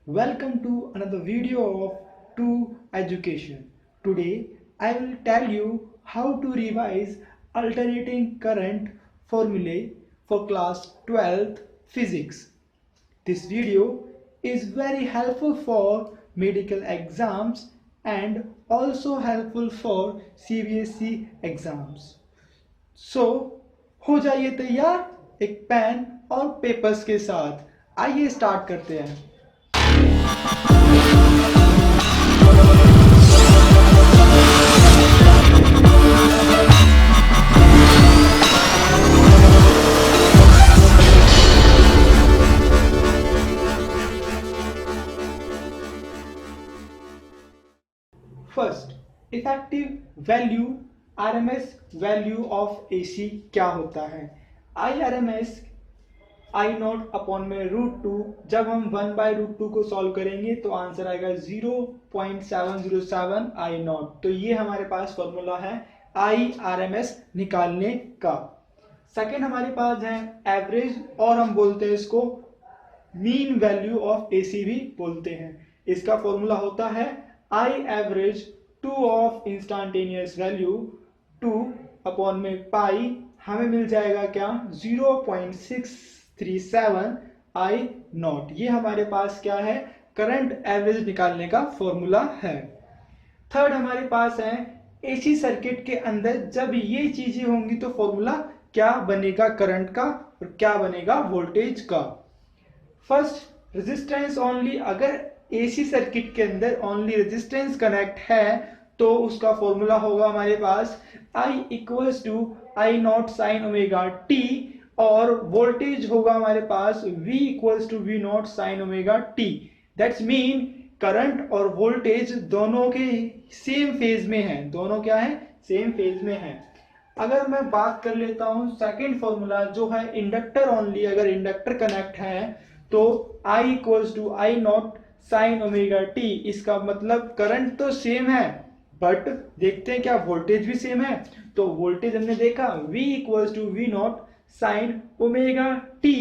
Welcome to another video of 2 Education. Today I will tell you how to revise alternating current formulae for class 12th physics. This video is very helpful for medical exams and also helpful for CBSE exams. So हो जाइए तैयार एक pen और papers के साथ। आइए start करते हैं। First, effective value RMS value of AC क्या होता है। आई आरएमएस आई नॉट अपॉन में √2। जब हम 1/√2 को सॉल्व करेंगे तो आंसर आएगा 0.707 आई नॉट। तो ये हमारे पास फॉर्मूला है आई आरएमएस निकालने का। सेकेंड हमारे पास है एवरेज, और हम बोलते हैं इसको मीन वैल्यू ऑफ एसी भी बोलते हैं। इसका फॉर्मूला होता है I average 2 of instantaneous value 2 upon में पाई, हमें मिल जाएगा क्या 0.637 आई नॉट। ये हमारे पास क्या है, करंट एवरेज निकालने का फॉर्मूला है। थर्ड हमारे पास है एसी सर्किट के अंदर जब ये चीजें होंगी तो फॉर्मूला क्या बनेगा करंट का और क्या बनेगा वोल्टेज का। फर्स्ट रेजिस्टेंस ओनली, अगर एसी सर्किट के अंदर ओनली रेजिस्टेंस कनेक्ट है तो उसका फॉर्मूला होगा हमारे पास I equals to I not sine omega t, और वोल्टेज होगा हमारे पास V equals to we not sine omega t. That's mean current और वोल्टेज दोनों के सेम फेज में है। दोनों क्या है, सेम फेज में है। अगर मैं बात कर लेता हूं सेकेंड फॉर्मूला जो है इंडक्टर ओनली, अगर इंडक्टर कनेक्ट है तो I equals to I not sine omega t. इसका मतलब करंट तो सेम है बट देखते हैं क्या वोल्टेज भी सेम है। तो वोल्टेज हमने देखा V equals to we not sine omega T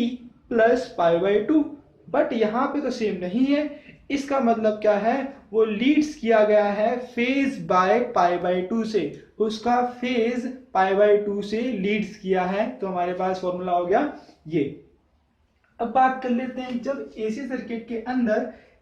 plus π/2, but यहाँ पे तो सेम नहीं है। इसका मतलब क्या है, वो लीड्स किया गया है फेज बाय π/2 से, उसका फेज π/2 से लीड्स किया है। तो हमारे पास फॉर्मूला हो गया ये। अब बात कर लेते हैं जब एसी सर्किट के अंदर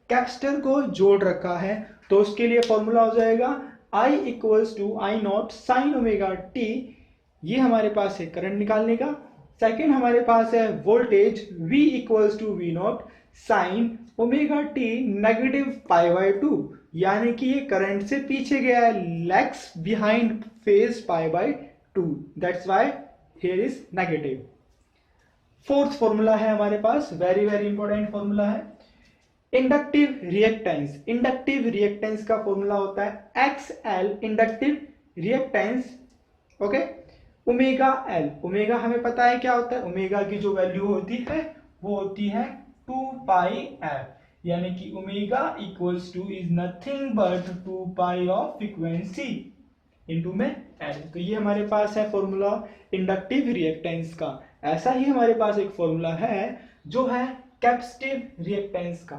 कैपेसिटर को जोड़ रखा है तो उसके लिए फॉर्मूला हो जाएगा I equals to I not sine omega t. ये हमारे पास है करंट निकालने का। सेकेंड हमारे पास है voltage V equals to we not sine omega T negative π/2, यानी कि ये करंट से पीछे गया है, lags behind phase π/2, that's why here is negative. Fourth formula है हमारे पास, वेरी वेरी इंपॉर्टेंट फॉर्मूला है इंडक्टिव रिएक्टेंस। इंडक्टिव रिएक्टेंस का फॉर्मूला होता है XL inductive reactance, okay, omega L। Omega हमें पता है क्या होता है, ओमेगा की जो वैल्यू होती है वो होती है 2πf, यानी कि omega equals to is nothing but 2π of frequency into में L। तो ये हमारे पास है फॉर्मूला इंडक्टिव रिएक्टेंस का। ऐसा ही हमारे पास एक फॉर्मूला है जो है कैपेसिटिव रिएक्टेंस का,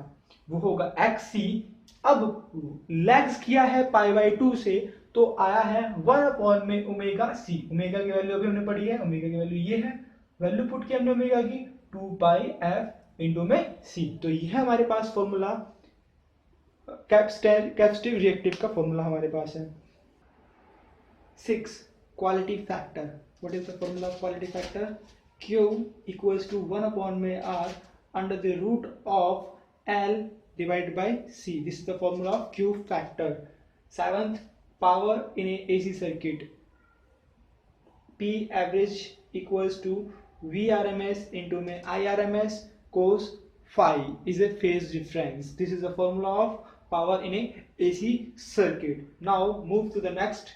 वो होगा XC। अब लैग्स किया है π/2 से तो आया है 1 अपॉन में ओमेगा C। ओमेगा की वैल्यू अभी हमने पढ़ी है, ओमेगा की वैल्यू ये है, वैल्यू पुट किया हमने ओमेगा की 2πf इनटू में C। तो ये है हमारे पास फॉर्मूला कैपेसिटिव रिएक्टिव का फॉर्मूला हमारे पास है। 6 quality factor. What is the formula of quality factor, Q equals to 1 upon में R under the root of L divided by C. This is the formula of Q factor. Seventh, power in a AC circuit. P average equals to VRMS into में IRMS cos phi is a phase difference. This is the formula of power in a AC circuit. Now move to the next,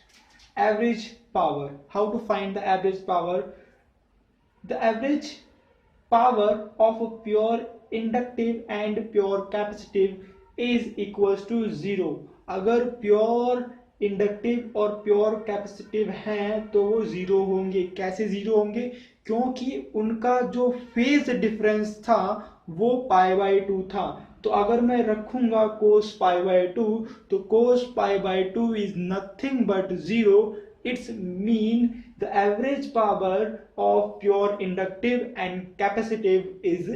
average power. How to find the average power? The average power of a pure inductive and pure capacitive is equals to 0। अगर pure inductive और pure capacitive हैं तो वो 0 होंगे। कैसे 0 होंगे, क्योंकि उनका जो फेज डिफरेंस था वो π/2 था। तो अगर मैं रखूंगा cos पाई बाई टू, तो cos pi by to is nothing but zero. It's mean the average power of pure inductive and capacitive is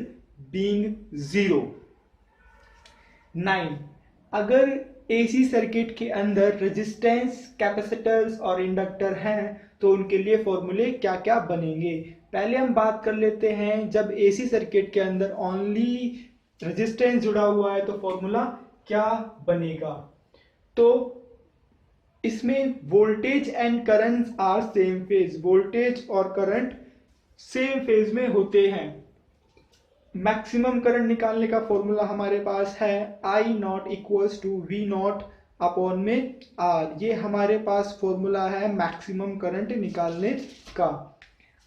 being zero. 9. अगर एसी सर्किट के अंदर रेजिस्टेंस, कैपेसिटर्स और इंडक्टर हैं तो उनके लिए फॉर्मूले क्या क्या बनेंगे. पहले हम बात कर लेते हैं जब एसी सर्किट के अंदर ओनली रेजिस्टेंस जुड़ा हुआ है तो फॉर्मूला क्या बनेगा. तो इसमें voltage and current are same phase. Voltage और करंट सेम फेज में होते हैं. मैक्सिमम करंट निकालने का फॉर्मूला हमारे पास है I naught equals to we naught upon में आर. ये हमारे पास फॉर्मूला है मैक्सिमम करंट निकालने का.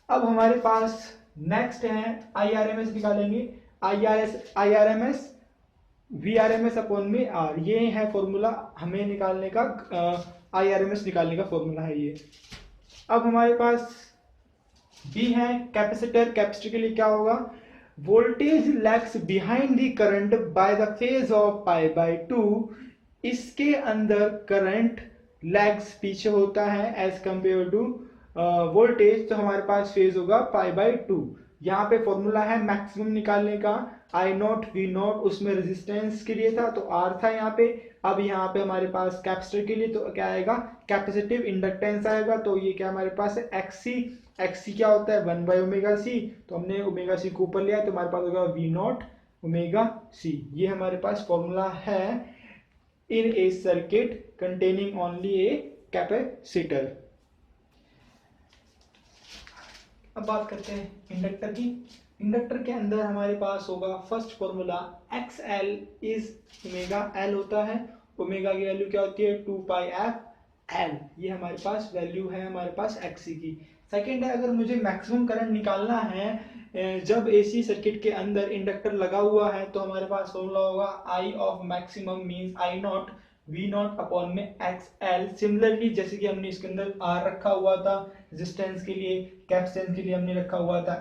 अब हमारे पास नेक्स्ट है आई आर एम एस निकालेंगे. I r m s v r m s upon में आर. ये है फॉर्मूला हमें निकालने का, आई आर एम एस निकालने का फॉर्मूला है ये. अब हमारे पास बी है कैपेसिटर. कैपेसिटर के लिए क्या होगा, voltage lags behind the current by the phase of pi by two. इसके अंदर करंट लैग्स पीछे होता है एज कंपेयर टू वोल्टेज, तो हमारे पास फेज होगा पाई बाई टू. यहाँ पे फॉर्मूला है मैक्सिमम निकालने का आई नॉट वी नॉट, उसमें रेजिस्टेंस के लिए था तो आर था यहाँ पे. अब यहाँ पे हमारे पास कैपेसिटर के लिए तो क्या आएगा, कैपेसिटिव इंडक्टेंस आएगा. तो ये क्या हमारे पास है एक्सी. एक्सी क्या होता है 1 बाई ओमेगा सी, तो हमने ओमेगा सी को ऊपर लिया तो हमारे पास होगा वी नॉट ओमेगा सी. ये हमारे पास फॉर्मूला है in a circuit containing only a capacitor. अब बात करते हैं इंडक्टर की. इंडक्टर के अंदर हमारे पास होगा first formula x L is omega L होता है. ओमेगा की वैल्यू क्या होती है 2 पाई एफ एल. ये हमारे पास वैल्यू है हमारे पास एक्सी की. सेकेंड है अगर मुझे मैक्सिमम करंट निकालना है जब एसी सर्किट के अंदर इंडक्टर लगा हुआ है तो हमारे पास फॉर्मूला होगा I of maximum means I naught V naught upon में एक्स एल. सिमिलरली जैसे कि हमने इसके अंदर आर रखा हुआ था रेजिस्टेंस के लिए, कैपेसिटेंस के लिए हमने रखा हुआ था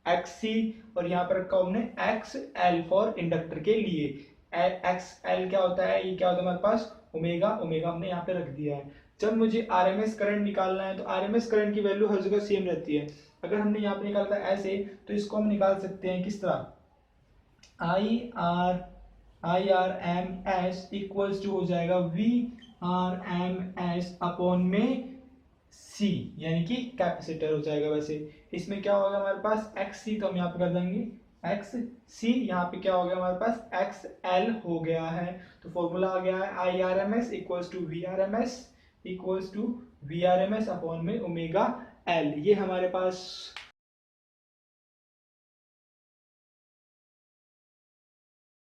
एक्स सी, और यहाँ पर रखा हमने एक्स एल फॉर इंडक्टर के लिए. एक्स एल क्या होता है, ये क्या होता है हमारे पास ओमेगा. ओमेगा हमने यहाँ पे रख दिया है. जब मुझे आरएमएस करंट निकालना है तो आरएमएस करंट की वैल्यू हर जगह सेम रहती है. अगर हमने यहाँ पे निकाला था ऐसे तो इसको हम निकाल सकते हैं किस तरह, I r m s equals to हो जाएगा v r m s upon में सी, यानी कि कैपेसिटर हो जाएगा. वैसे इसमें क्या होगा हमारे पास एक्स सी, तो हम यहाँ पे कर देंगे एक्स सी. यहाँ पे क्या हो गया हमारे पास एक्स एल हो गया है. तो फॉर्मूला आ गया है I r m s equals to v r m s equals to v r m s upon में ओमेगा एल. ये हमारे पास